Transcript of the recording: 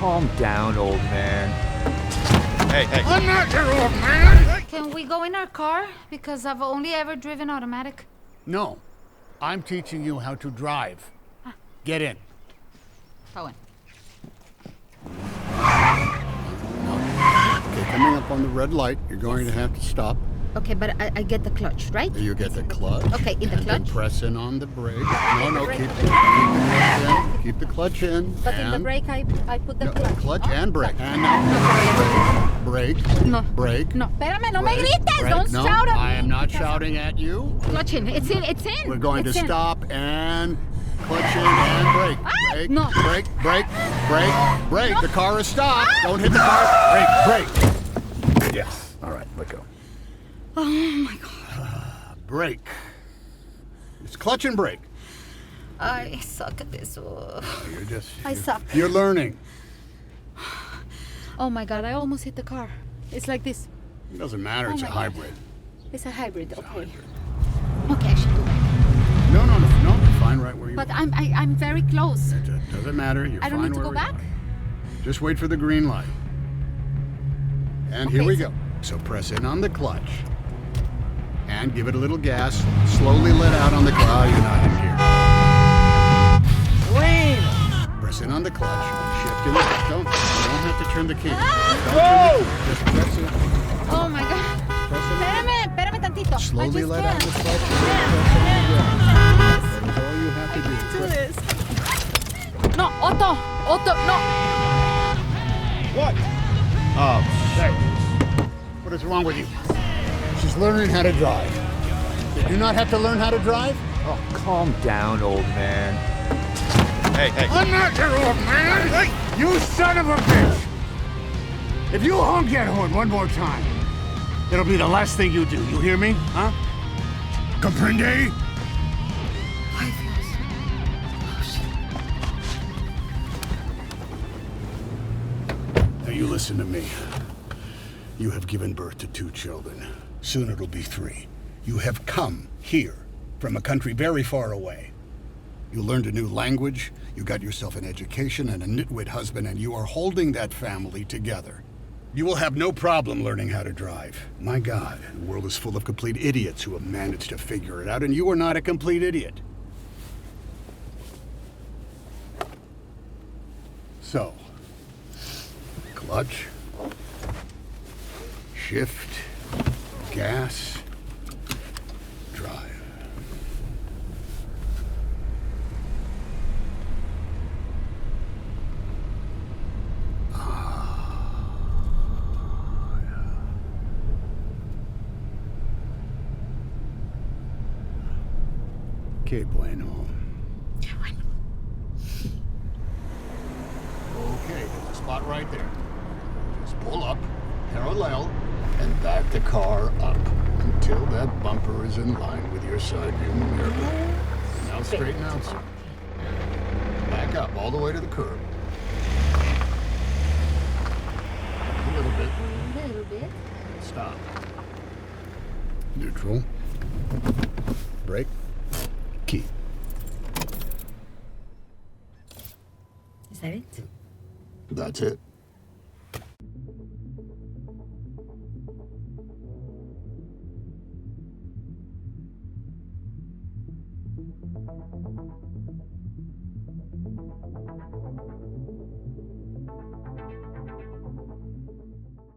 calm down, old man. Hey. I'm not your old man! Can we go in our car? Because I've only ever driven automatic. No. I'm teaching you how to drive. Get in. Go in. Okay, coming up on the red light, you're going to have to stop. Okay, but I get the clutch, right? You get the clutch. Okay, in the and then clutch. press in on the brake. No, brake. keep the clutch in. Keep the clutch in. But in the brake, I put the clutch. Clutch Oh. and brake. And now brake. No. Brake. No, espérame, no me Brake, grites. brake. Don't No, shout at me. I am not shouting at you. Clutch in. It's in. We're going It's to in. stop and clutch in and brake. Ah, Brake. no. Brake. Brake. No. The car is stopped. Ah. Don't hit the car. Brake. Yes. All right, let go. Oh my God. Brake. It's clutch and brake. I suck at this. I suck. You're learning. Oh my God, I almost hit the car. It's like this. It doesn't matter. It's a my God. hybrid. It's a hybrid, okay. hybrid. Okay, I should do that. No. You're fine right where you But are. I'm very close. It doesn't matter. You're I don't fine need to where go we back? are. Just wait for the green light. And here Okay, we so- go. So press in on the clutch. And give it a little gas. Slowly let out on the clutch. Oh, you're not in gear. Press in on the clutch. Shift in the... You don't have to turn the key. Just press it. Oh my God. Press it. Espérame tantito. Slowly let out the clutch. That's all you have to do. Do this. No, Otto, no. What? Oh, shit. What is wrong with you? She's learning how to drive. Did you not have to learn how to drive? Oh, calm down, old man. Hey. I'm not your old man! Hey, you son of a bitch! If you honk that horn one more time, it'll be the last thing you do. You hear me? Huh? Comprende? Now you listen to me. You have given birth to 2 children. Soon it'll be 3. You have come here from a country very far away. You learned a new language, you got yourself an education and a nitwit husband, and you are holding that family together. You will have no problem learning how to drive. My God, the world is full of complete idiots who have managed to figure it out, and you are not a complete idiot. So, clutch, shift, gas, drive. Que bueno. Okay, there's a spot right there. Just pull up, parallel, and back the car up until that bumper is in line with your side view mirror. Now straighten out, sir. Back up all the way to the curb. A little bit. A little bit. Stop. Neutral. Brake. Key. Is that it? That's it.